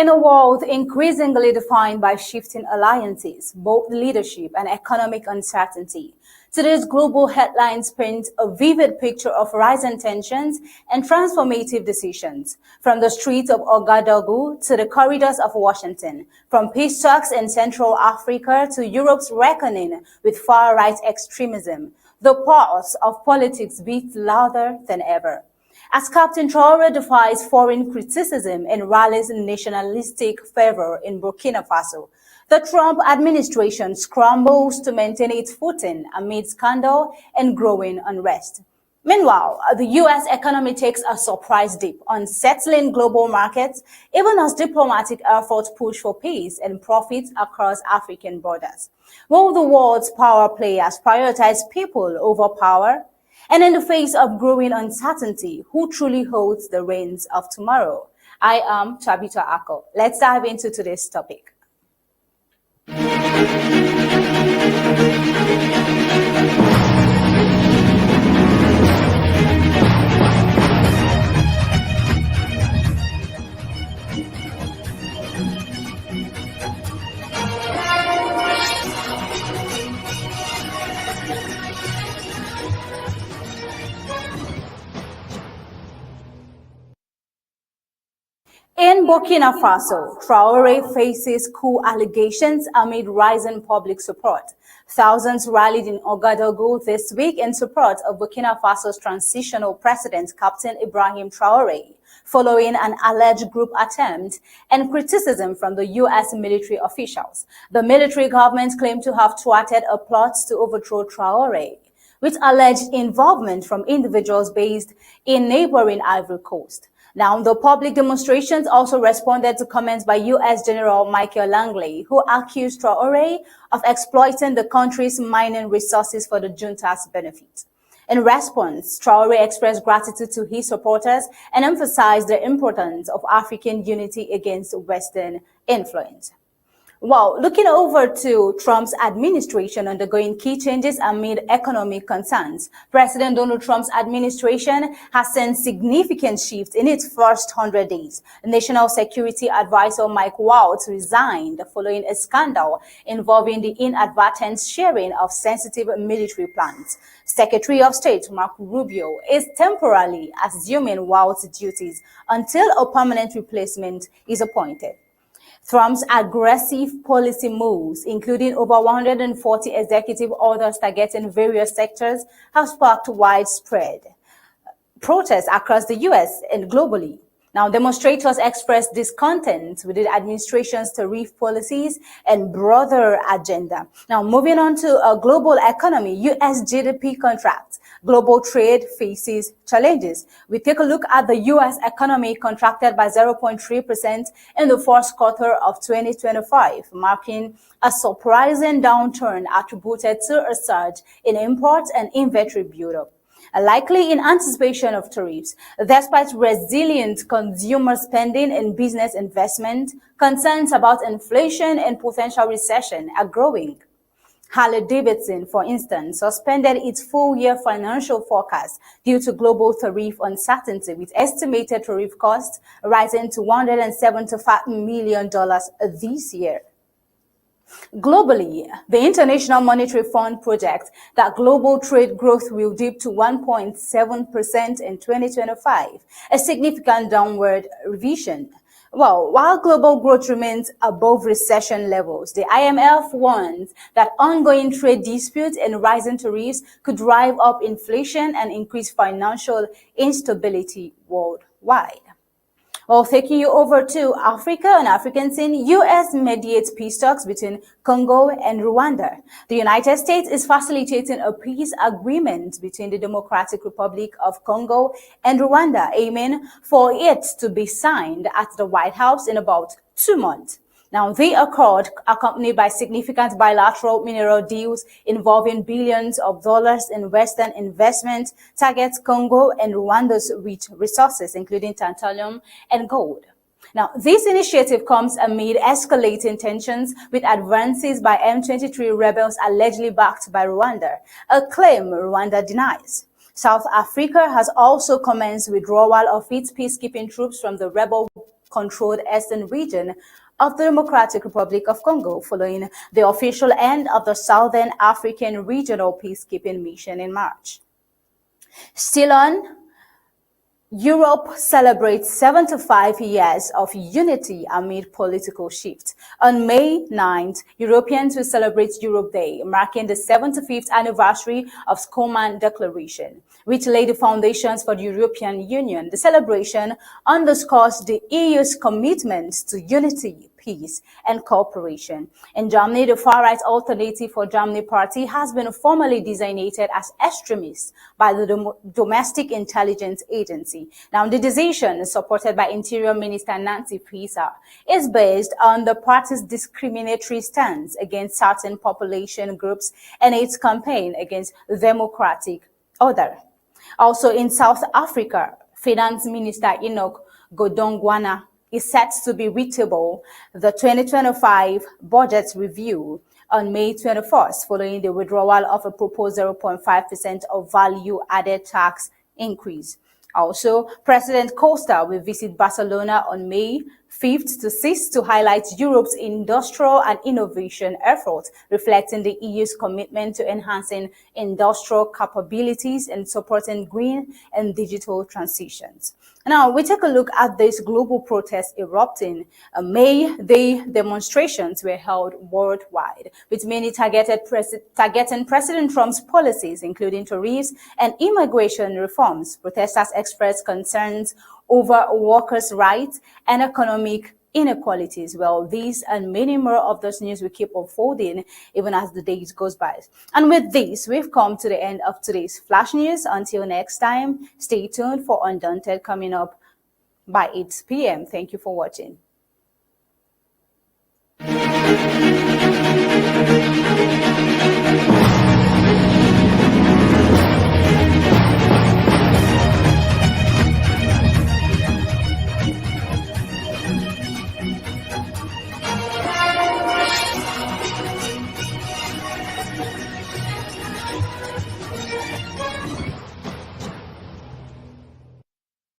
In a world increasingly defined by shifting alliances, both leadership and economic uncertainty, today's global headlines paint a vivid picture of rising tensions and transformative decisions. From the streets of Ouagadougou to the corridors of Washington, from peace talks in Central Africa to Europe's reckoning with far-right extremism, the pulse of politics beats louder than ever. As Captain Traoré defies foreign criticism and rallies nationalistic fervor in Burkina Faso, the Trump administration scrambles to maintain its footing amid scandal and growing unrest. Meanwhile, the U.S. economy takes a surprise dip, unsettling global markets, even as diplomatic efforts push for peace and profits across African borders. Will the world's power players prioritize people over power? And in the face of growing uncertainty, who truly holds the reins of tomorrow? I am Tabitha Ako. Let's dive into today's topic. In Burkina Faso, Traoré faces coup allegations amid rising public support. Thousands rallied in Ouagadougou this week in support of Burkina Faso's transitional president, Captain Ibrahim Traoré, following an alleged group attempt and criticism from the U.S. military officials. The military government claimed to have thwarted a plot to overthrow Traoré, with alleged involvement from individuals based in neighboring Ivory Coast. Now, the public demonstrations also responded to comments by U.S. General Michael Langley, who accused Traoré of exploiting the country's mining resources for the junta's benefit. In response, Traoré expressed gratitude to his supporters and emphasized the importance of African unity against Western influence. Well, looking over to Trump's administration undergoing key changes amid economic concerns, President Donald Trump's administration has seen significant shifts in its first 100 days. National Security Advisor Mike Waltz resigned following a scandal involving the inadvertent sharing of sensitive military plans. Secretary of State Marco Rubio is temporarily assuming Waltz's duties until a permanent replacement is appointed. Trump's aggressive policy moves, including over 140 executive orders targeting various sectors, have sparked widespread protests across the U.S. and globally. Now, demonstrators expressed discontent with the administration's tariff policies and broader agenda. Now, moving on to a global economy, U.S. GDP contracts. Global trade faces challenges. We take a look at the U.S. economy contracted by 0.3% in the first quarter of 2025, marking a surprising downturn attributed to a surge in imports and inventory buildup, likely in anticipation of tariffs. Despite resilient consumer spending and business investment, concerns about inflation and potential recession are growing. Harley-Davidson, for instance, suspended its full-year financial forecast due to global tariff uncertainty, with estimated tariff costs rising to $175 million this year. Globally, the International Monetary Fund projects that global trade growth will dip to 1.7% in 2025, a significant downward revision. Well, while global growth remains above recession levels, the IMF warns that ongoing trade disputes and rising tariffs could drive up inflation and increase financial instability worldwide. Well, taking you over to Africa and African scene, U.S. mediates peace talks between Congo and Rwanda. The United States is facilitating a peace agreement between the Democratic Republic of Congo and Rwanda, aiming for it to be signed at the White House in about 2 months. Now, the accord, accompanied by significant bilateral mineral deals involving billions of dollars in Western investment, targets Congo and Rwanda's rich resources, including tantalum and gold. Now, this initiative comes amid escalating tensions with advances by M23 rebels allegedly backed by Rwanda, a claim Rwanda denies. South Africa has also commenced withdrawal of its peacekeeping troops from the rebel controlled eastern region of the Democratic Republic of Congo following the official end of the Southern African Regional Peacekeeping Mission in March. Still on, Europe celebrates 75 years of unity amid political shift. On May 9th, Europeans will celebrate Europe Day, marking the 75th anniversary of Schuman Declaration, which laid the foundations for the European Union. The celebration underscores the EU's commitment to unity, peace, and cooperation. In Germany, the far-right Alternative for Germany party has been formally designated as extremist by the Domestic Intelligence Agency. Now, the decision, supported by Interior Minister Nancy Faeser, is based on the party's discriminatory stance against certain population groups and its campaign against democratic order. Also in South Africa, Finance Minister Enoch Godongwana is set to be readable the 2025 budget review on May 21st, following the withdrawal of a proposed 0.5% of value-added tax increase. Also, President Costa will visit Barcelona on May 5th to 6th to highlight Europe's industrial and innovation efforts, reflecting the EU's commitment to enhancing industrial capabilities and supporting green and digital transitions. Now, we take a look at this global protest erupting. May Day demonstrations were held worldwide, with many targeting President Trump's policies, including tariffs and immigration reforms. Protesters expressed concerns over workers' rights and economic inequalities. Well, these and many more of those news will keep unfolding even as the days goes by. And with this, we've come to the end of today's Flash News. Until next time, stay tuned for Undaunted coming up by 8 p.m. Thank you for watching.